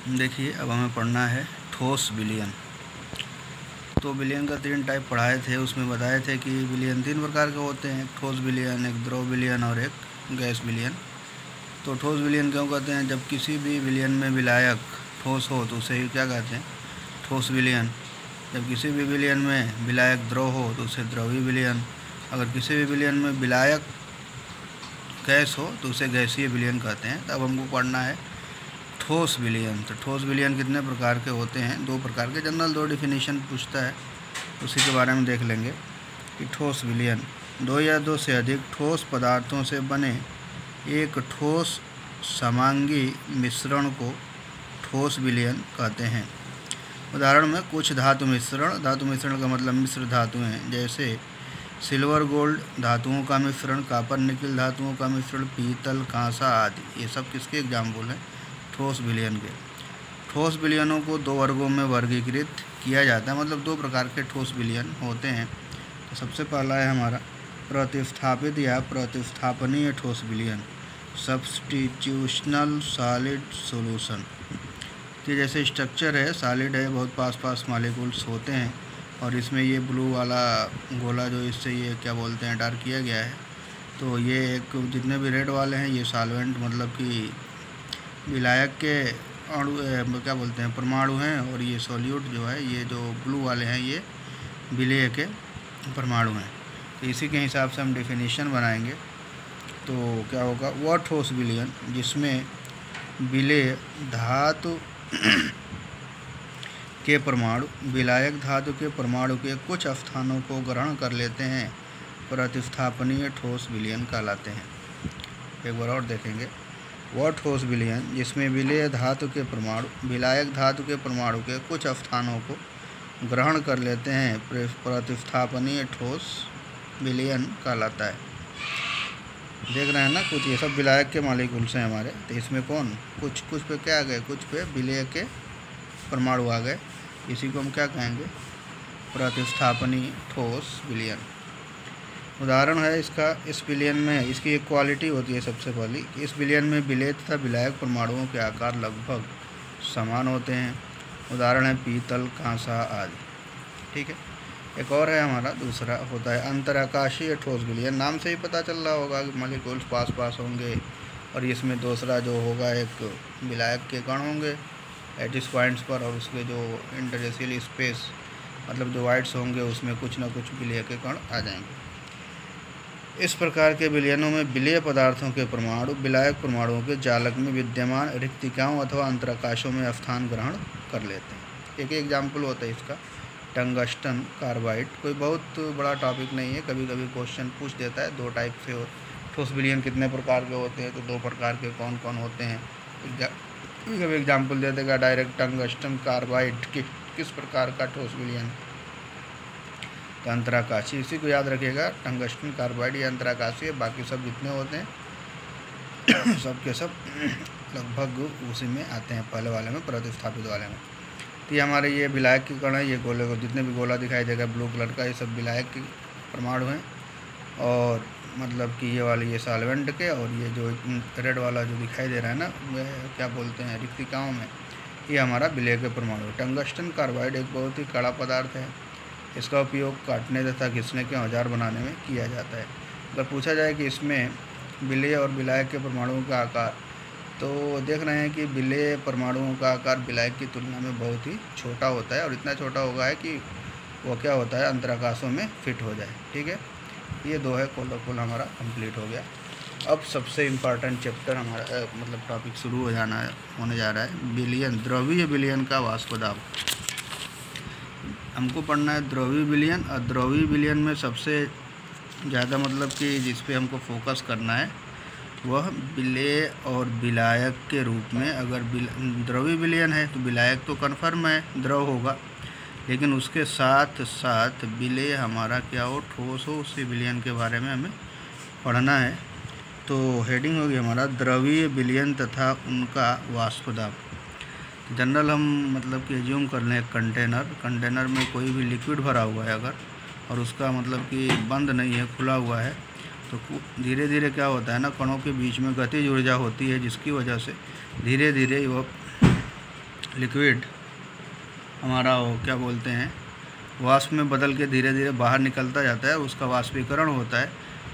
देखिए, अब हमें पढ़ना है ठोस विलयन। तो विलयन का 3 टाइप पढ़ाए थे, उसमें बताए थे कि विलयन 3 प्रकार के होते हैं, एक ठोस विलयन, एक द्रव विलयन और एक गैस विलयन। तो ठोस विलयन क्यों कहते हैं? जब किसी भी विलयन में विलायक ठोस हो तो उसे क्या कहते हैं? ठोस विलयन। जब किसी भी विलयन में विलायक द्रव हो तो उसे द्रवीय विलयन। अगर किसी भी विलयन में विलायक गैस हो तो उसे गैसीय विलयन कहते हैं। तब हमको पढ़ना है ठोस विलयन। तो ठोस विलयन कितने प्रकार के होते हैं? 2 प्रकार के। जनरल 2 डिफिनीशन पूछता है, उसी के बारे में देख लेंगे कि ठोस विलयन 2 या 2 से अधिक ठोस पदार्थों से बने एक ठोस समांगी मिश्रण को ठोस विलयन कहते हैं। उदाहरण में कुछ धातु मिश्रण का मतलब मिश्र धातुएं, जैसे सिल्वर गोल्ड धातुओं का मिश्रण, कॉपर निकिल धातुओं का मिश्रण, पीतल कांसा आदि। ये सब किसके एग्जाम्पल हैं? ठोस विलयन के। ठोस विलयनों को 2 वर्गों में वर्गीकृत किया जाता है, मतलब 2 प्रकार के ठोस विलयन होते हैं। तो सबसे पहला है हमारा प्रतिस्थापित या प्रतिस्थापनीय ठोस विलयन, सब्स्टिट्यूशनल सॉलिड सॉल्यूशन। तो जैसे स्ट्रक्चर है, सॉलिड है, बहुत पास मॉलिक्यूल्स होते हैं, और इसमें ये ब्लू वाला गोला जो इससे ये क्या बोलते हैं डार्क किया गया है, तो ये एक जितने भी रेड वाले हैं ये सॉल्वेंट मतलब कि विलायक के अणु क्या बोलते हैं परमाणु हैं, और ये सॉल्यूट जो है ये जो ब्लू वाले हैं ये विलेय के परमाणु हैं। तो इसी के हिसाब से हम डेफिनेशन बनाएंगे। तो क्या होगा? वह ठोस विलयन जिसमें विलेय धातु के परमाणु विलायक धातु के परमाणु के कुछ स्थानों को ग्रहण कर लेते हैं, प्रतिस्थापनीय ठोस विलयन कहलाते हैं। एक बार और देखेंगे, वह ठोस विलयन जिसमें विलेय धातु के परमाणु विलायक धातु के परमाणु के कुछ स्थानों को ग्रहण कर लेते हैं, प्रतिस्थापनीय ठोस विलयन कहलाता है। देख रहे हैं ना, कुछ ये सब विलायक के मॉलिक्यूल्स हैं हमारे, तो इसमें कौन कुछ पे क्या आ गए? कुछ पे विलेय के परमाणु आ गए। इसी को हम क्या कहेंगे? प्रतिस्थापनीय ठोस विलयन। उदाहरण है इसका, इस विलयन में इसकी एक क्वालिटी होती है सबसे पहली, इस विलयन में विलेय तथा विलायक परमाणुओं के आकार लगभग समान होते हैं। उदाहरण है पीतल, कांसा आदि। ठीक है। एक और है हमारा दूसरा होता है अंतराकाशीय ठोस विलयन। नाम से ही पता चल रहा होगा कि मॉलिक्यूल्स पास होंगे, और इसमें दूसरा जो होगा एक विलायक के कण होंगे एटिस पॉइंट्स पर, और उसके जो इंटरस्टेशियल स्पेस मतलब जो वाइड्स होंगे उसमें कुछ ना कुछ विलेय के कण आ जाएंगे। इस प्रकार के विलयनों में विलेय पदार्थों के परमाणु विलायक परमाणुओं के जालक में विद्यमान रिक्तिकाओं अथवा अंतराकाशों में स्थान ग्रहण कर लेते हैं। एक एग्जाम्पल होता है इसका टंगस्टन कार्बाइड। कोई बहुत बड़ा टॉपिक नहीं है, कभी कभी क्वेश्चन पूछ देता है। 2 टाइप से हो ठोस विलयन कितने प्रकार के होते हैं, तो 2 प्रकार के कौन कौन होते हैं। कभी एग्जाम्पल दे देगा डायरेक्ट टंगस्टन कार्बाइड किस प्रकार का ठोस विलयन, तो अंतराकाशी। इसी को याद रखिएगा, टंगस्टन कार्बाइड या अंतराकाशी। बाकी सब जितने होते हैं सब के सब लगभग उसी में आते हैं, पहले वाले में प्रतिस्थापित वाले में। तो ये हमारे ये विलायक के कण है, ये गोले को जितने भी गोला दिखाई देगा ब्लू कलर का, ये सब विलायक के परमाणु हैं, और मतलब कि ये वाले ये सॉल्वेंट के, और ये जो रेड वाला जो दिखाई दे रहा है ना, वह क्या बोलते हैं रिक्तिकाओं में, ये हमारा विलेय के परमाणु है। टंगस्टन कार्बाइड एक बहुत ही कड़ा पदार्थ है, इसका उपयोग काटने तथा घिसने के औजार बनाने में किया जाता है। अगर पूछा जाए कि इसमें विलेय और विलायक के परमाणुओं का आकार, तो देख रहे हैं कि विलेय परमाणुओं का आकार विलायक की तुलना में बहुत ही छोटा होता है, और इतना छोटा होगा है कि वो क्या होता है अंतराकाशों में फिट हो जाए। ठीक है, ये 2 है, कोलोकुल हमारा कंप्लीट हो गया। अब सबसे इम्पॉर्टेंट चैप्टर हमारा मतलब टॉपिक शुरू होने जा रहा है विलयन, द्रवीय विलयन का वाष्प दाब। हमको पढ़ना है द्रवीय विलयन, और द्रवीय विलयन में सबसे ज़्यादा मतलब कि जिस पे हमको फोकस करना है वह विलेय और विलायक के रूप में। अगर द्रवीय विलयन है तो विलायक तो कन्फर्म है द्रव होगा, लेकिन उसके साथ साथ विलेय हमारा क्या हो, ठोस हो, उसी विलयन के बारे में हमें पढ़ना है। तो हेडिंग होगी हमारा द्रवीय विलयन तथा उनका वाष्प दाब। जनरल हम मतलब कि एज्यूम कर लें कंटेनर में कोई भी लिक्विड भरा हुआ है अगर, और उसका मतलब कि बंद नहीं है, खुला हुआ है, तो धीरे धीरे क्या होता है ना, कणों के बीच में गतिज ऊर्जा होती है, जिसकी वजह से धीरे धीरे वह लिक्विड हमारा वो क्या बोलते हैं वाष्प में बदल के धीरे धीरे बाहर निकलता जाता है, उसका वाष्पीकरण होता है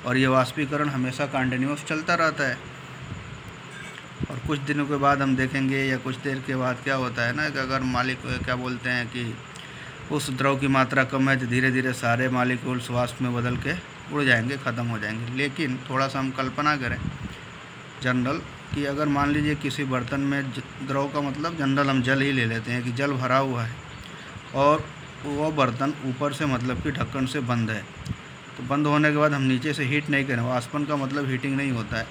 और ये वाष्पीकरण हमेशा कंटिन्यूस चलता रहता है। और कुछ दिनों के बाद हम देखेंगे या कुछ देर के बाद क्या होता है ना कि अगर मालिक क्या बोलते हैं कि उस द्रव की मात्रा कम है तो धीरे धीरे सारे मॉलिक्यूल्स वाष्प में बदल के उड़ जाएंगे, ख़त्म हो जाएंगे। लेकिन थोड़ा सा हम कल्पना करें जनरल कि अगर मान लीजिए किसी बर्तन में द्रव का मतलब जनरल हम जल ही ले लेते हैं कि जल भरा हुआ है और वो बर्तन ऊपर से मतलब कि ढक्कन से बंद है, तो बंद होने के बाद हम नीचे से हीट नहीं करें, वाष्पन का मतलब हीटिंग नहीं होता है,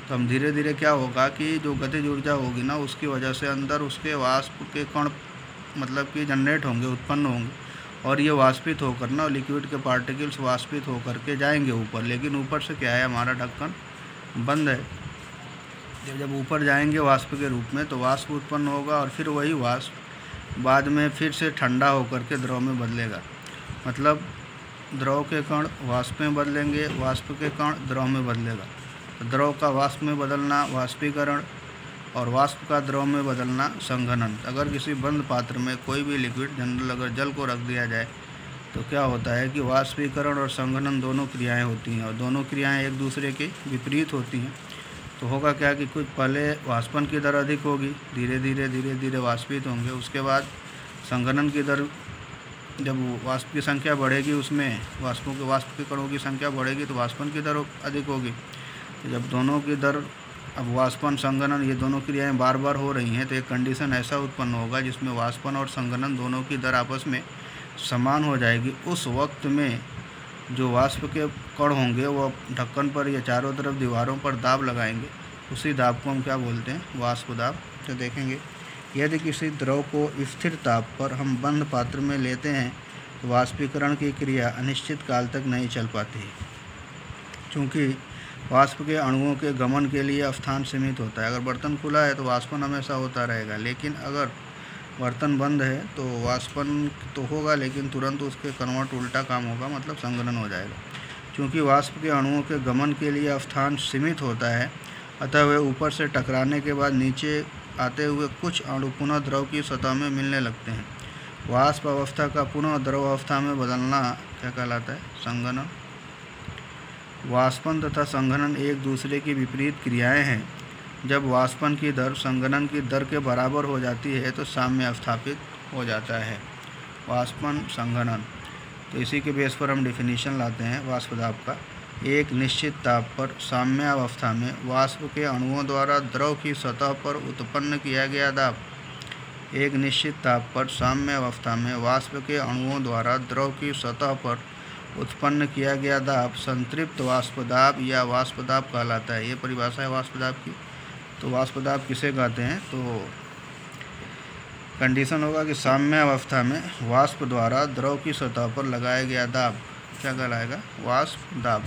तो हम धीरे धीरे क्या होगा कि जो गतिज ऊर्जा होगी ना उसकी वजह से अंदर उसके वाष्प के कण मतलब कि जनरेट होंगे, उत्पन्न होंगे और ये वाष्पित होकर ना लिक्विड के पार्टिकल्स वाष्पित होकर के जाएंगे ऊपर। लेकिन ऊपर से क्या है हमारा ढक्कन बंद है, जब ऊपर जाएंगे वाष्प के रूप में तो वाष्प उत्पन्न होगा और फिर वही वाष्प बाद में फिर से ठंडा होकर के द्रव में बदलेगा। मतलब द्रव के कण वाष्प में बदलेंगे, वाष्प के कण द्रव में बदलेगा। तो द्रव का वाष्प में बदलना वाष्पीकरण और वाष्प का द्रव में बदलना संघनन। अगर किसी बंद पात्र में कोई भी लिक्विड जनरल अगर जल को रख दिया जाए तो क्या होता है कि वाष्पीकरण और संघनन दोनों क्रियाएं होती हैं और दोनों क्रियाएं एक दूसरे के विपरीत होती हैं। तो होगा क्या कि कुछ पहले वाष्पन की दर अधिक होगी, धीरे धीरे वाष्पित होंगे, उसके बाद संघनन की दर जब वाष्प की संख्या बढ़ेगी उसमें वाष्प के कणों की संख्या बढ़ेगी तो वाष्पन की दर अधिक होगी। तो जब दोनों की दर अब वाष्पन संघनन ये दोनों क्रियाएं बार बार हो रही हैं तो एक कंडीशन ऐसा उत्पन्न होगा जिसमें वाष्पन और संघनन दोनों की दर आपस में समान हो जाएगी। उस वक्त में जो वाष्प के कण होंगे वो ढक्कन पर या चारों तरफ दीवारों पर दाब लगाएंगे, उसी दाब को हम क्या बोलते हैं वाष्प दाब। तो देखेंगे यदि किसी द्रव को स्थिर ताप पर हम बंद पात्र में लेते हैं तो वाष्पीकरण की क्रिया अनिश्चित काल तक नहीं चल पाती है, क्योंकि वाष्प के अणुओं के गमन के लिए स्थान सीमित होता है। अगर बर्तन खुला है तो वाष्पन हमेशा होता रहेगा, लेकिन अगर बर्तन बंद है तो वाष्पन तो होगा लेकिन तुरंत उसके कन्वर्ट उल्टा काम होगा, मतलब संघनन हो जाएगा। क्योंकि वाष्प के अणुओं के गमन के लिए स्थान सीमित होता है, अतः वे ऊपर से टकराने के बाद नीचे आते हुए कुछ अणु पुनः द्रव की सतह में मिलने लगते हैं। वाष्प अवस्था का पुनः द्रव अवस्था में बदलना क्या कहलाता है संघनन। वाष्पन तथा संघनन एक दूसरे की विपरीत क्रियाएं हैं। जब वाष्पन की दर संघनन की दर के बराबर हो जाती है तो साम्य स्थापित हो जाता है। वाष्पन संघनन, तो इसी के बेस पर हम डिफिनीशन लाते हैं वाष्प दाब का। एक निश्चित ताप पर साम्यावस्था में वाष्प के अणुओं द्वारा द्रव की सतह पर उत्पन्न किया गया दाब। एक निश्चित ताप पर साम्यावस्था में वाष्प के अणुओं द्वारा द्रव की सतह पर उत्पन्न किया गया दाब संतृप्त वाष्प दाब या वाष्प दाब कहलाता है। ये परिभाषा है वाष्प दाब की। तो वाष्प दाब किसे कहते हैं, तो कंडीशन होगा कि साम्यावस्था में वाष्प द्वारा द्रव की सतह पर लगाया गया दाब क्या कहलाएगा वाष्प दाब।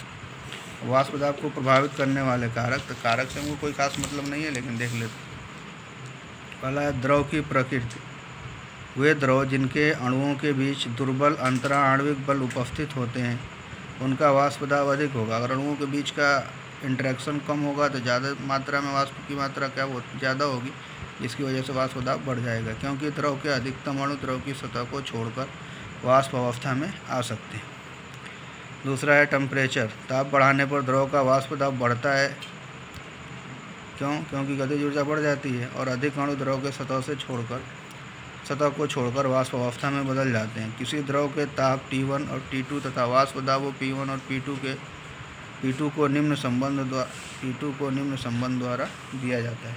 वाष्प दाब को प्रभावित करने वाले कारक, तो कारक से हमको कोई खास मतलब नहीं है लेकिन देख लेते। पहला है द्रव की प्रकृति। वे द्रव जिनके अणुओं के बीच दुर्बल अंतराणविक बल उपस्थित होते हैं उनका वाष्प दाब अधिक होगा। अगर अणुओं के बीच का इंटरेक्शन कम होगा तो ज़्यादा मात्रा में वाष्प की मात्रा क्या ज़्यादा होगी, जिसकी वजह से वाष्प दाब बढ़ जाएगा, क्योंकि द्रव के अधिकतम अणु द्रव की सतह को छोड़कर वाष्प अवस्था में आ सकते हैं। दूसरा है टेम्परेचर। ताप बढ़ाने पर द्रव का वाष्प दाब बढ़ता है। क्योंकि गतिज ऊर्जा बढ़ जाती है और अधिक अणु द्रव के सतह को छोड़कर वाष्प अवस्था में बदल जाते हैं। किसी द्रव के ताप T1 और T2 तथा वाष्प दाब P1 और P2 को निम्न संबंध द्वारा दिया जाता है।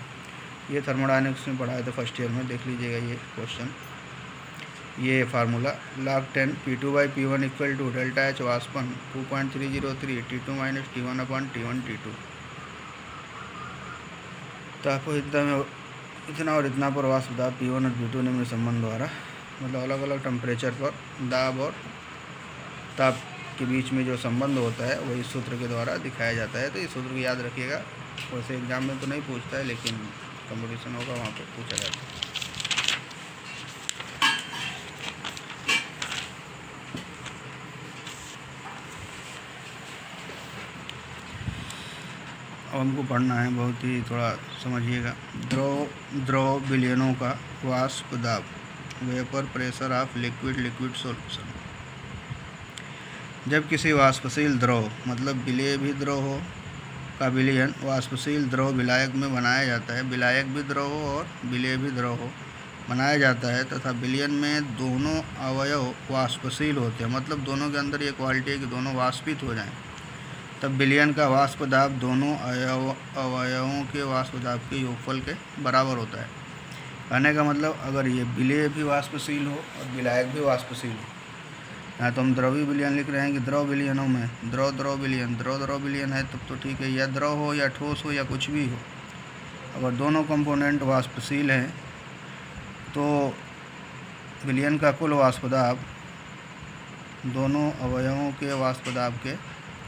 ये थर्मोडायनेमिक्स में पढ़ाया था फर्स्ट ईयर में, देख लीजिएगा ये क्वेश्चन। ये formula log 10 P2/P1 equal to delta H वाष्पन 2.303 T2 माइनस T1/T1 T2। ताप इतना और इतना पर वाष्प दाब P1 और P2 निम्न संबंध द्वारा, मतलब अलग अलग टेम्परेचर पर दाब और ताप के बीच में जो संबंध होता है वही सूत्र के द्वारा दिखाया जाता है। तो इस सूत्र को याद रखिएगा। वैसे एग्जाम में तो नहीं पूछता है लेकिन कंपटीशन होगा वहाँ पर पूछा जाता है। अब हमको पढ़ना है, बहुत ही थोड़ा समझिएगा। द्रव विलयनों का वाष्प दाब, vapour pressure of liquid solution. जब किसी वाष्पशील द्रव मतलब विलेय भी द्रव हो का विलयन वाष्पशील द्रव विलायक में बनाया जाता है, विलायक भी द्रव हो और विलेय भी द्रव हो बनाया जाता है तथा विलयन में दोनों अवयव वाष्पशील होते हैं, मतलब दोनों के अंदर ये क्वालिटी है कि दोनों वाष्पित हो जाएं, तब विलयन का वाष्प दाब दोनों अवयवों के वाष्प दाब के योगफल के बराबर होता है। कहने का मतलब अगर ये विलेय भी वाष्पशील हो और विलायक भी वाष्पशील हो, यहाँ तो हम द्रवीय विलयन लिख रहे हैं कि द्रव विलयनों में द्रव विलयन है तब तो ठीक है, या द्रव हो या ठोस हो या कुछ भी हो, अगर दोनों कंपोनेंट वाष्पशील हैं तो विलयन का कुल वाष्प दाब दोनों अवयवों के वाष्प दाब के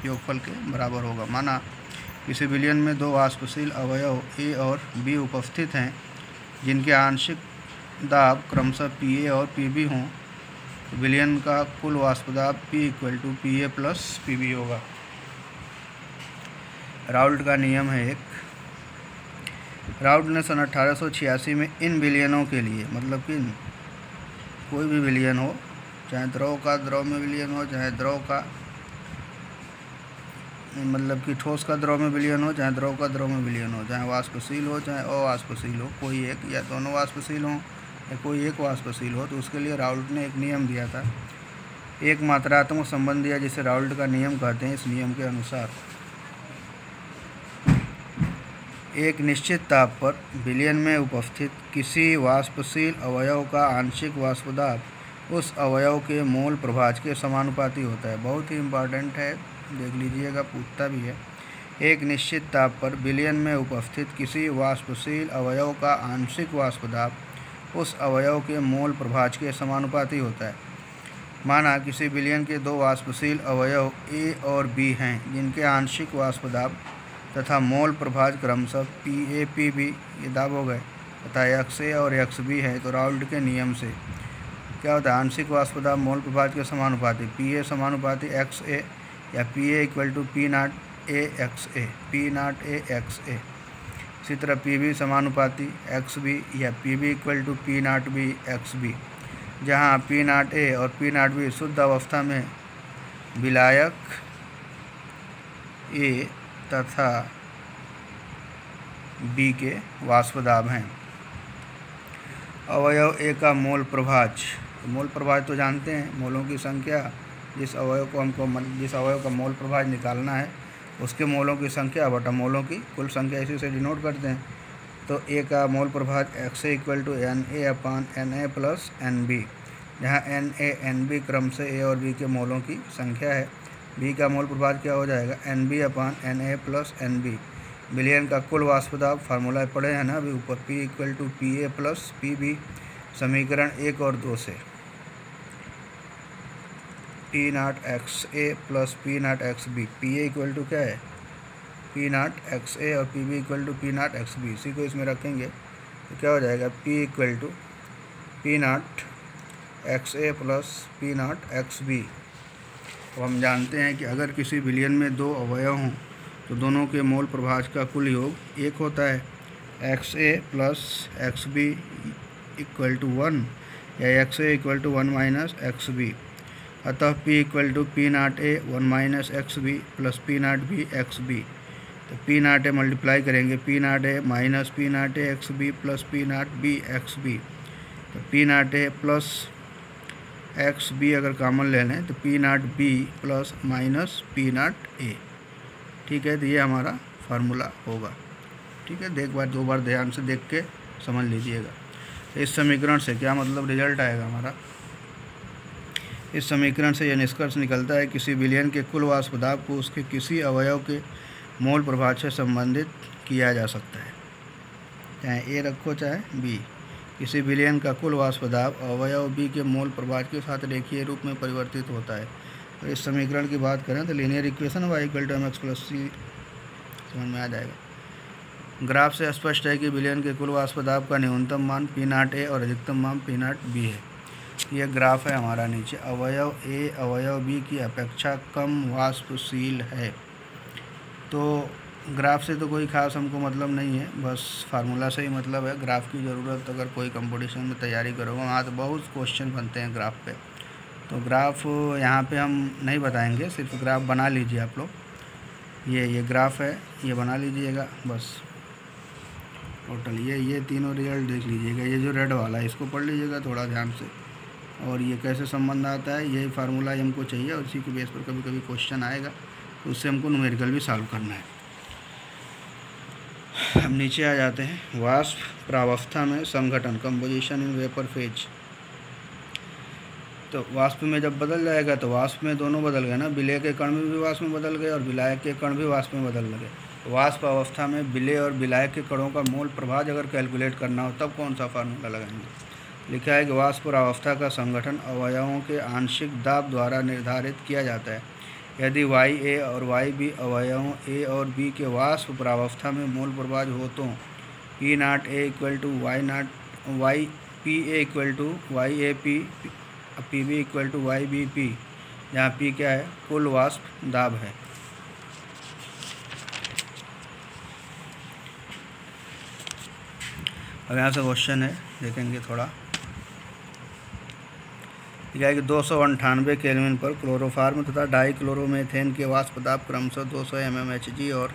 योगफल के बराबर होगा। माना किसी विलयन में दो वाष्पशील अवयव ए और बी उपस्थित हैं जिनके आंशिक दाब क्रमशः पी ए और पी बी हों, तो विलयन का कुल वाष्प दाब P = PA + PB होगा। राउल्ट का नियम है एक। राउल्ट ने सन 1886 में इन विलयनों के लिए, मतलब कि कोई भी विलयन हो, चाहे द्रव का द्रव में विलयन हो, चाहे द्रव का मतलब कि ठोस का द्रव में विलयन हो, चाहे द्रव का द्रव में विलयन हो, चाहे वाष्पशील हो चाहे अवाष्पशील हो, कोई एक या दोनों वाष्पशील हों या कोई एक वाष्पशील हो, तो उसके लिए राउल्ट ने एक नियम दिया था, एक मात्रात्मक संबंध दिया जिसे राउल्ट का नियम कहते हैं। इस नियम के अनुसार एक निश्चित ताप पर विलयन में उपस्थित किसी वाष्पशील अवयव का आंशिक वाष्प दाब उस अवयव के मोल प्रभाज के समानुपाती होता है। बहुत ही इम्पॉर्टेंट है, देख लीजिएगा, पूछता भी है। एक निश्चित ताप पर विलयन में उपस्थित किसी वाष्पशील अवयव का आंशिक वाष्प दाब उस अवयव के मोल प्रभाज के समानुपाती होता है। माना किसी विलयन के दो वाष्पशील अवयव ए और बी हैं जिनके आंशिक वाष्प दाब तथा मोल प्रभाज क्रमशः PA PB ये दाब हो गए तथा XA और XB है, तो राउल्ट के नियम से क्या होता है, आंशिक वाष्प दाब मोल प्रभाज के समानुपाती PA समानुपाती XA या PA = P0A XA। इसी तरह PB समानुपाती XB या PB = P0B XB, जहाँ P0A और P0B शुद्ध अवस्था में विलायक A तथा B के वाष्प दाब हैं। अवयव A का मोल प्रभाज तो जानते हैं, मोलों की संख्या, जिस अवयव का मोल प्रभाज निकालना है उसके मोलों की संख्या बटा मोलों की कुल संख्या, इसी से डिनोट करते हैं। तो A का मोल प्रभाज XA = NA/NA + NB, जहाँ NA NB क्रम से A और B के मोलों की संख्या है। B का मोल प्रभाज क्या हो जाएगा, NB/NA + NB। विलयन का कुल वाष्प दाब फार्मूला पढ़े हैं ना अभी ऊपर, P = PA + PB, समीकरण 1 और 2 से। P0XA + P0XB, PA = क्या है, P0XA और PB = P0XB, इसी को इसमें रखेंगे तो क्या हो जाएगा, P = P0XA + P0XB। तो हम जानते हैं कि अगर किसी विलयन में दो अवयव हों तो दोनों के मोल प्रभाज का कुल योग 1 होता है। XA + XB = 1 या XA = 1 - XB, अतः P = P0A 1 - XB + P0B XB। तो P0A मल्टीप्लाई करेंगे, P0A - P0A XB + P0B XB, तो P0A + XB अगर कॉमन ले लें तो P0B ± P0A। ठीक है, तो ये हमारा फार्मूला होगा। ठीक है, दो बार ध्यान से देख के समझ लीजिएगा। इस समीकरण से क्या मतलब रिजल्ट आएगा हमारा, इस समीकरण से यह निष्कर्ष निकलता है किसी विलयन के कुल वाष्प दाब को उसके किसी अवयव के मोल प्रभाज से संबंधित किया जा सकता है, चाहे A रखो चाहे B। किसी विलयन का कुल वाष्प दाब अवयव B के मोल प्रभाज के साथ रेखीय रूप में परिवर्तित होता है। तो इस समीकरण की बात करें तो linear equation y = mx + c समझ में आ जाएगा। ग्राफ से स्पष्ट है कि विलयन के कुल वाष्प दाब का न्यूनतम मान P0A और अधिकतम मान P0B है। यह ग्राफ है हमारा। नीचे अवयव A अवयव B की अपेक्षा कम वाष्पशील है, तो ग्राफ से तो कोई ख़ास हमको मतलब नहीं है, बस फार्मूला से ही मतलब है। ग्राफ की ज़रूरत अगर कोई कंपटीशन में तैयारी करोगे वहाँ तो बहुत क्वेश्चन बनते हैं ग्राफ पे, तो ग्राफ यहाँ पे हम नहीं बताएंगे, सिर्फ ग्राफ बना लीजिए आप लोग। ये ग्राफ है, ये बना लीजिएगा बस टोटल। ये तीनों रिजल्ट देख लीजिएगा। ये जो रेड वाला है इसको पढ़ लीजिएगा थोड़ा ध्यान से, और ये कैसे संबंध आता है, यही फार्मूला हमको चाहिए, और इसी के बेस पर कभी कभी क्वेश्चन आएगा तो उससे हमको न्यूमेरिकल भी सॉल्व करना है। हम नीचे आ जाते हैं। वाष्प प्रावस्था में संघटन, कंपोजिशन इन वेपर फेज। तो वाष्प में जब बदल जाएगा तो वाष्प में दोनों बदल गए ना, विलय के कण भी वाष्प में बदल गए और विलायक के कण भी वाष्प में बदल गए। वाष्प अवस्था में विलय और विलायक के कणों का मोल प्रभाज अगर कैलकुलेट करना हो तब कौन सा फार्मूला लगाएंगे। लिखा है कि वाष्प प्रावस्था का संगठन अवयवों के आंशिक दाब द्वारा निर्धारित किया जाता है। यदि वाई ए और वाई बी अवयवों ए और बी के वाष्प प्रावस्था में मोल प्रभाज हो तो P naught A equal to y naught y P A equal to y A P P B equal to y B P, जहाँ पी क्या है, कुल वाष्प दाब है। अब यहाँ से क्वेश्चन है, देखेंगे थोड़ा। क्या है कि 298 केल्विन पर क्लोरोफार्म तथा डाई क्लोरोमेथेन के वाष्प दाब क्रमशः 200 mmHg और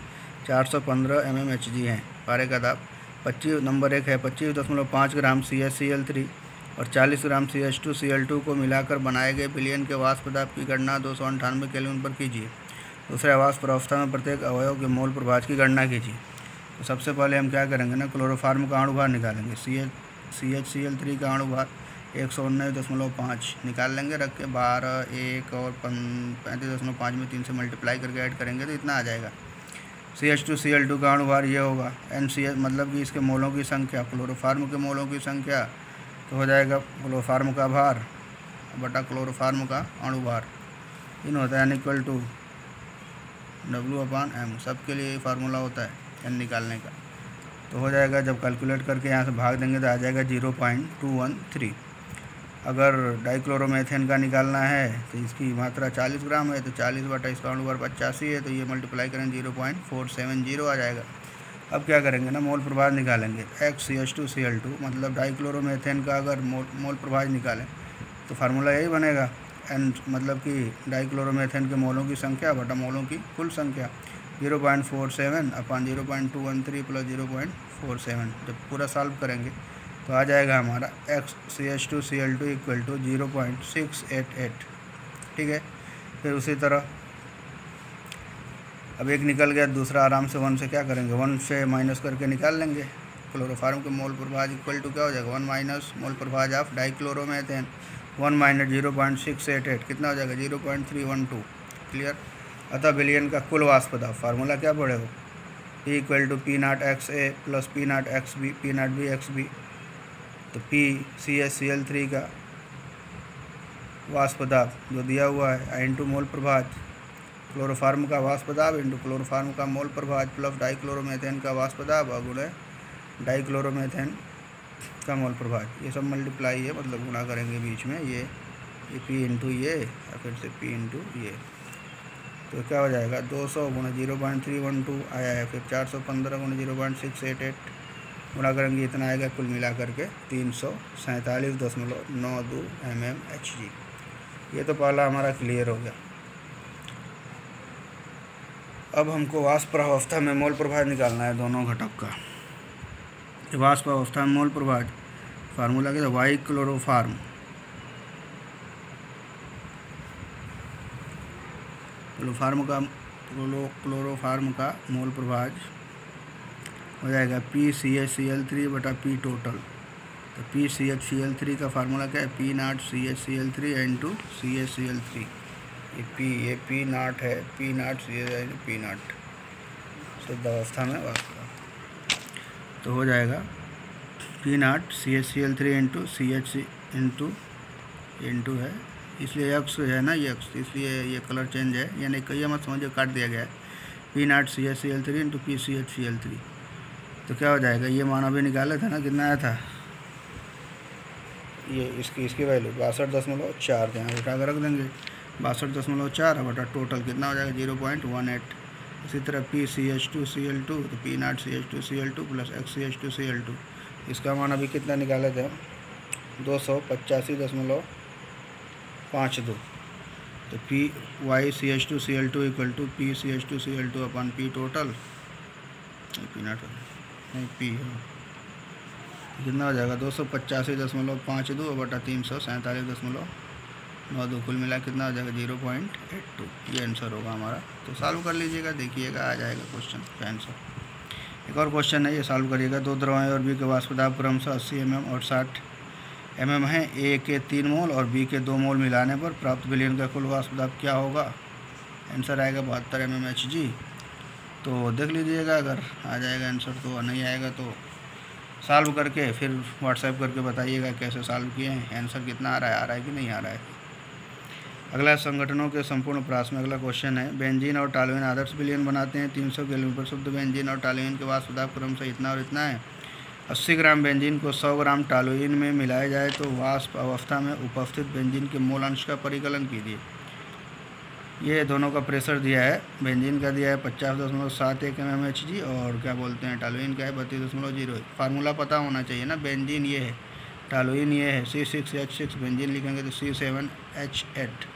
415 mmHg हैं। पारे का दाब 25 नंबर 1 है 25.5 ग्राम CaCl3 और 40 ग्राम CH2Cl2 को मिलाकर बनाए गए विलयन के वाष्प दाब की गणना 298 केल्विन पर कीजिए। दूसरा, वाष्प प्रावस्था में प्रत्येक अवयव के मोल प्रभाज की गणना कीजिए। तो सबसे पहले हम क्या करेंगे ना, क्लोरोफार्म का अणुभार निकालेंगे। CHCl3 का अणुभार 119.5 निकाल लेंगे, रख के 12, 1 और 35.5 में 3 से मल्टीप्लाई करके ऐड करेंगे तो इतना आ जाएगा। CH2Cl2 का अणुभार ये होगा NCH, मतलब कि इसके मोलों की संख्या, क्लोरोफार्म के मोलों की संख्या, तो हो जाएगा क्लोरोफार्म का भार बटा क्लोरोफार्म का अणुभार, इन होता है इक्वल टू W/M। सबके लिए फार्मूला होता है n निकालने का। तो हो जाएगा, जब कैलकुलेट करके यहाँ से भाग देंगे तो आ जाएगा 0.213। अगर डाइक्लोरोमेथेन का निकालना है तो इसकी मात्रा 40 ग्राम है, तो 40 बटा इसका अणुभार 85 है, तो ये मल्टीप्लाई करें 0.470 आ जाएगा। अब क्या करेंगे ना, मोल प्रभाज निकालेंगे। CH2Cl2 मतलब डाइक्लोरोमेथेन का अगर मोल प्रभाज निकालें तो फार्मूला यही बनेगा, n मतलब कि डाइक्लोरोमेथेन के मोलों की संख्या बटा मोलों की कुल संख्या, 0.47 अपन 0.213 प्लस 0.47। जब पूरा सॉल्व करेंगे तो आ जाएगा हमारा CH2Cl2 इक्वल टू 0.688। ठीक है, फिर उसी तरह अब एक निकल गया, दूसरा आराम से 1 से क्या करेंगे, 1 से माइनस करके निकाल लेंगे। क्लोरोफार्म के मोल प्रभाज इक्वल टू क्या हो जाएगा, 1 माइनस मोल प्रभाज ऑफ डाइक्लोरोमेथेन, 1 माइनस 0.688 कितना हो जाएगा, 0.312। क्लियर। अतः विलयन का कुल वाष्प दाब, फार्मूला क्या पड़े हो, P equal to P0XA plus P0XB P0B XB। तो P CaCl3 का वाष्प दाब जो दिया हुआ है इंटू मोल प्रभाज, क्लोरोफार्म का वाष्प दाब इंटू क्लोरोफार्म का मोल प्रभाज प्लस डाइक्लोरोमेथेन का वाष्प दाब और गुणे डाइक्लोरोमेथेन का मोल प्रभाज, ये सब मल्टीप्लाई है, मतलब गुणा करेंगे बीच में ये P इंटू ये और फिर से P इंटू ये, तो क्या हो जाएगा 200 गुणा 0.312 आया है, फिर 415 गुणा 0.688 गुणा करेंगे, इतना आएगा कुल मिला करके 347.92 mmHg। ये तो पहला हमारा क्लियर हो गया। अब हमको वाष्प अवस्था में मोल प्रभाज निकालना है दोनों घटक का। वाष्प अवस्था में मोल प्रभाज फार्मूला क्या था, वाई क्लोरोफार्म क्लोरोफार्म का मोल प्रभाज हो जाएगा PCHCl3 बटा P टोटल। तो PCHCl3 का फार्मूला क्या है, P0CHCl3 इंटू CHCl3। ये P0 है, P0 P0 शुद्ध अवस्था में वाष्प, तो हो जाएगा P0 CHCl3 into CH into है, इसलिए x है ना, ये x, इसलिए ये कलर चेंज है, यानी कहीं मत समझिए काट दिया गया है। P0 CHCl3 इंटू PCHCl3, तो क्या हो जाएगा, ये मान अभी निकाले थे ना, कितना आया था, ये इसकी वैल्यू 62.4 यहाँ उठा कर रख देंगे, 62.4 बटा टोटल कितना हो जाएगा 0.18। इसी तरह PCH2Cl2 तो P0CH2Cl2 प्लस XCH2Cl2, इसका मान अभी कितना निकाले थे, 285.52। तो PYCH2Cl2 इक्वल टू PCH2Cl2 अपन P टोटल P0 नहीं P कितना हो जाएगा, 285.52 बटा 347.92, कुल मिला कितना हो जाएगा 0.82। ये आंसर होगा हमारा। तो सॉल्व कर लीजिएगा, देखिएगा आ जाएगा क्वेश्चन का आंसर। एक और क्वेश्चन है, ये सॉल्व करिएगा। दो द्रव A और B के वाष्प दाब क्रमशः 80 mm और 60 mm है। A के 3 मोल और B के 2 मोल मिलाने पर प्राप्त विलयन का कुल वाष्प दाब क्या होगा? आंसर आएगा 72 mmHg। तो देख लीजिएगा, अगर आ जाएगा आंसर तो, नहीं आएगा तो सॉल्व करके फिर व्हाट्सएप करके बताइएगा कैसे सॉल्व किए हैं, आंसर कितना आ रहा है कि नहीं आ रहा है। अगला संगठनों के संपूर्ण प्रास में अगला क्वेश्चन है। बेंजीन और टॉलुइन आदर्श विलयन बनाते हैं। 300 केल्विन पर शुद्ध बेंजीन और टॉलुइन के वाष्प दाब क्रमशः इतना और इतना है। 80 ग्राम बेंजीन को 100 ग्राम टॉलुइन में मिलाया जाए तो वाष्प अवस्था में उपस्थित बेंजीन के मोल अंश का परिकलन कीजिए। ये दोनों का प्रेशर दिया है। बेंजीन का दिया है 50.71 mmHg और क्या बोलते हैं टॉलुइन का है 32.01। फार्मूला पता होना चाहिए ना, बेंजीन ये है, टॉलुइन ये है, C6H6, बेंजीन लिखेंगे तो C7H8।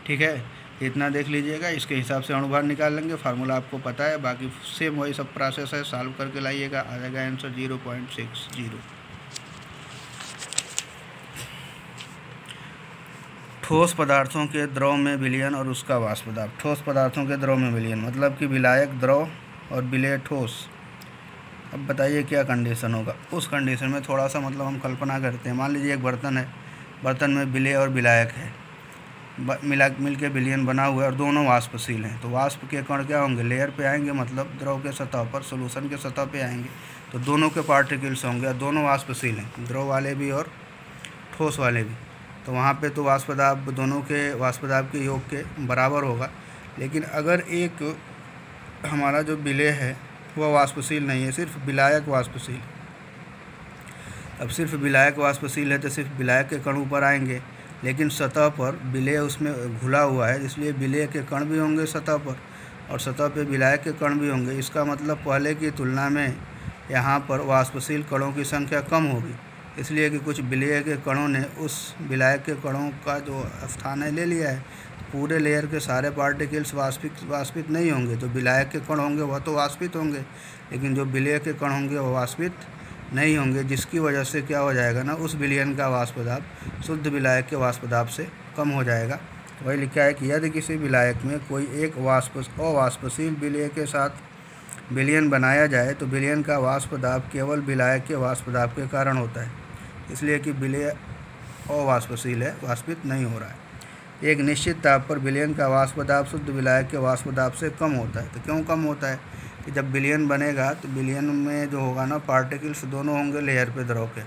ठीक है, इतना देख लीजिएगा, इसके हिसाब से अणुभार निकाल लेंगे। फार्मूला आपको पता है, बाकी सेम वही सब प्रोसेस है, सॉल्व करके लाइएगा, आ जाएगा आंसर 0.60। ठोस पदार्थों के द्रव में विलयन और उसका वाष्प दाब। ठोस पदार्थों के द्रव में विलयन मतलब कि विलायक द्रव और विलेय ठोस। अब बताइए क्या कंडीशन होगा। उस कंडीशन में थोड़ा सा मतलब हम कल्पना करते हैं। मान लीजिए एक बर्तन है, बर्तन में विलेय और विलायक है, मिल के विलयन बना हुआ है और दोनों वाष्पशील हैं। तो वाष्प के कण क्या होंगे, लेयर पे आएंगे, मतलब द्रव के सतह पर, सोल्यूशन के सतह पे आएंगे, तो दोनों के पार्टिकल्स होंगे, दोनों वाष्पशील हैं, द्रव वाले भी और ठोस वाले भी। तो वहाँ पे तो वाष्प दाब दोनों के वाष्प दाब के योग के बराबर होगा। लेकिन अगर एक हमारा जो विलेय है वह वाष्पशील नहीं है, सिर्फ विलायक वाष्पशील। अब सिर्फ विलायक वाष्पशील है तो सिर्फ विलायक के कण ऊपर आएंगे, लेकिन सतह पर विलेय उसमें घुला हुआ है, इसलिए विलेय के कण भी होंगे सतह पर और सतह पे विलायक के कण भी होंगे। इसका मतलब पहले की तुलना में यहाँ पर वाष्पशील कणों की संख्या कम होगी, इसलिए कि कुछ विलेय के कणों ने उस विलायक के कणों का जो स्थान है ले लिया है। पूरे लेयर के सारे पार्टिकल्स वाष्पित नहीं होंगे। जो विलायक के कण होंगे वह तो वाष्पित होंगे, लेकिन जो विलेय के कण होंगे वह वाष्पित नहीं होंगे, जिसकी वजह से क्या हो जाएगा ना, उस विलयन का वाष्प दाब शुद्ध विलायक के वाष्प दाब से कम हो जाएगा। वही लिखा है कि यदि किसी विलायक में कोई एक अवाष्पशील विलेय के साथ विलयन बनाया जाए तो विलयन का वाष्प दाब केवल विलायक के वाष्प दाब के कारण होता है, इसलिए कि विलेय अवाष्पशील है, वाष्पित नहीं हो रहा है। एक निश्चित ताप पर विलयन का वाष्प दाब शुद्ध विलायक के वाष्प दाब से कम होता है। तो क्यों कम होता है कि जब विलयन बनेगा तो विलयन में जो होगा ना, पार्टिकल्स दोनों होंगे लेयर पे द्रव के,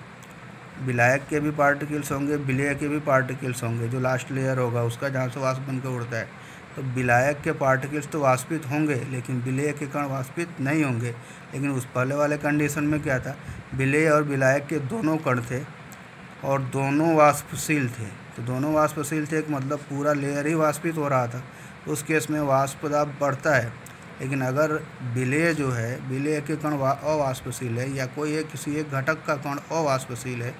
विलायक के भी पार्टिकल्स होंगे, विलेय के भी पार्टिकल्स होंगे, जो लास्ट लेयर होगा उसका जहाँ से वाष्प बनकर उड़ता है। तो विलायक के पार्टिकल्स तो वाष्पित होंगे, लेकिन विलेय के कण वाष्पित नहीं होंगे। लेकिन उस पहले वाले कंडीशन में क्या था, विलेय और विलायक के दोनों कण थे और दोनों वाष्पशील थे। तो दोनों वाष्पशील थे, मतलब पूरा लेयर ही वाष्पित हो रहा था। उस केस में वाष्प दाब बढ़ता है। लेकिन अगर विलेय जो है, विलेय के कण अवाष्पशील है या कोई एक किसी एक घटक का कण अवाष्पशील है,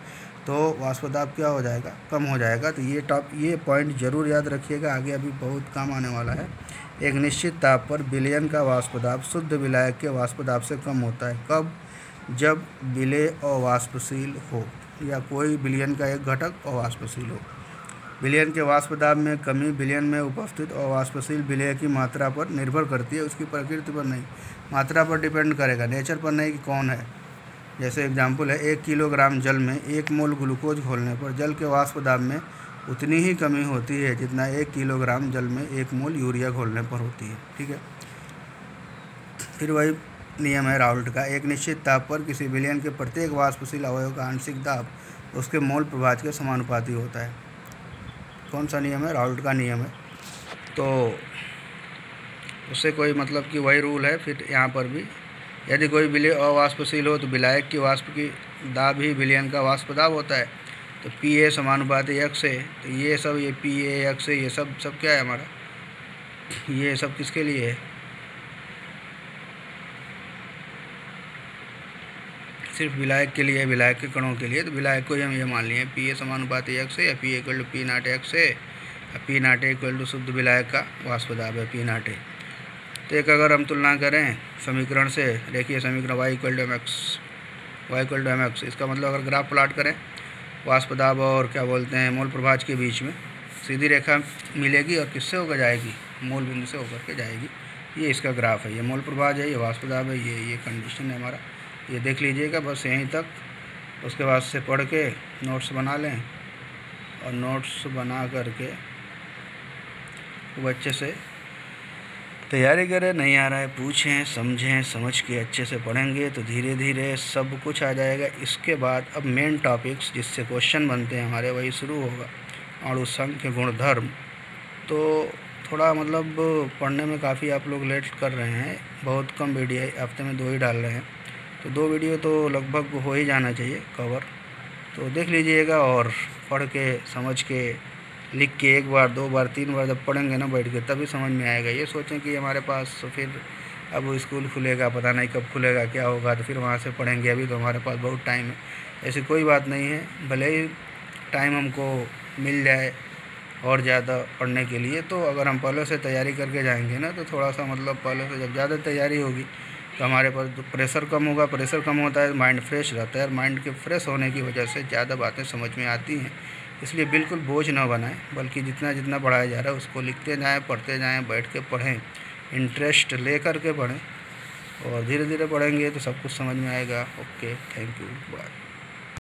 तो वाष्प दाब क्या हो जाएगा, कम हो जाएगा। तो ये पॉइंट जरूर याद रखिएगा, आगे अभी बहुत काम आने वाला है। एक निश्चित ताप पर विलयन का वाष्प दाब शुद्ध विलायक के वाष्प दाब से कम होता है। कब? जब विलेय अवाष्पशील हो या कोई विलयन का एक घटक अवाष्पशील हो। विलयन के वाष्प दाब में कमी विलयन में उपस्थित अवाष्पशील विलेय की मात्रा पर निर्भर करती है, उसकी प्रकृति पर नहीं। मात्रा पर डिपेंड करेगा, नेचर पर नहीं कि कौन है। जैसे एग्जाम्पल है, 1 किलोग्राम जल में 1 मोल ग्लूकोज घोलने पर जल के वाष्प दाब में उतनी ही कमी होती है जितना 1 किलोग्राम जल में 1 मोल यूरिया घोलने पर होती है। ठीक है, फिर वही नियम है राउल्ट का। एक निश्चित ताप पर किसी विलयन के प्रत्येक वाष्पशील अवयव का आंशिक दाब उसके मोल प्रभाज के समानुपाती होता है। कौन सा नियम है? राउल्ट का नियम है। तो उससे कोई मतलब कि वही रूल है। फिर यहाँ पर भी यदि कोई विलेय अवाष्पशील हो तो विलायक की वाष्प की दाब ही विलयन का वाष्प दाब होता है। तो PA समानुपाती x है। तो ये सब, ये PA x है, ये सब क्या है हमारा, ये सब किसके लिए है? सिर्फ विलायक के लिए, विलायक के कणों के लिए, तो विलायक को हम ये मान लिए पी ए समानुपाती x है या P equal to P naught x है, पी नाट इक्वल टू शुद्ध विलायक का वाष्प दाब है पी नाट। तो एक अगर हम तुलना करें समीकरण से, देखिए समीकरण y equal to m x, इसका मतलब अगर ग्राफ प्लाट करें वाष्प दाब और क्या बोलते हैं मोल प्रभाज के बीच में सीधी रेखा मिलेगी और किससे होकर जाएगी, मूल बिंदु से होकर के जाएगी। ये इसका ग्राफ है, ये मोल प्रभाज है, ये वाष्प दाब है, ये कंडीशन है हमारा, ये देख लीजिएगा बस यहीं तक। उसके बाद से पढ़ के नोट्स बना लें और नोट्स बना करके खूब अच्छे से तैयारी करें। नहीं आ रहा है पूछें, समझें, समझ के अच्छे से पढ़ेंगे तो धीरे धीरे सब कुछ आ जाएगा। इसके बाद अब मेन टॉपिक्स जिससे क्वेश्चन बनते हैं हमारे वही शुरू होगा, अणु संख्य गुणधर्म। तो थोड़ा मतलब पढ़ने में काफ़ी आप लोग लेट कर रहे हैं, बहुत कम वीडियो हफ्ते में 2 ही डाल रहे हैं, तो 2 वीडियो तो लगभग हो ही जाना चाहिए कवर। तो देख लीजिएगा और पढ़ के समझ के लिख के 1 बार 2 बार 3 बार जब पढ़ेंगे ना बैठ के तभी समझ में आएगा। ये सोचें कि हमारे पास फिर अब स्कूल खुलेगा, पता नहीं कब खुलेगा क्या होगा, तो फिर वहाँ से पढ़ेंगे, अभी तो हमारे पास बहुत टाइम है। ऐसी कोई बात नहीं है, भले ही टाइम हमको मिल जाए और ज़्यादा पढ़ने के लिए, तो अगर हम पहले से तैयारी करके जाएंगे ना तो थोड़ा सा मतलब पहले से जब ज़्यादा तैयारी होगी तो हमारे पास तो प्रेशर कम होगा, प्रेशर कम होता है माइंड फ्रेश रहता है, और माइंड के फ्रेश होने की वजह से ज़्यादा बातें समझ में आती हैं। इसलिए बिल्कुल बोझ ना बनाएं, बल्कि जितना जितना पढ़ाया जा रहा है उसको लिखते जाएं, पढ़ते जाएं, बैठ के पढ़ें, इंटरेस्ट ले कर के पढ़ें और धीरे धीरे पढ़ेंगे तो सब कुछ समझ में आएगा। Okay, thank you, bye.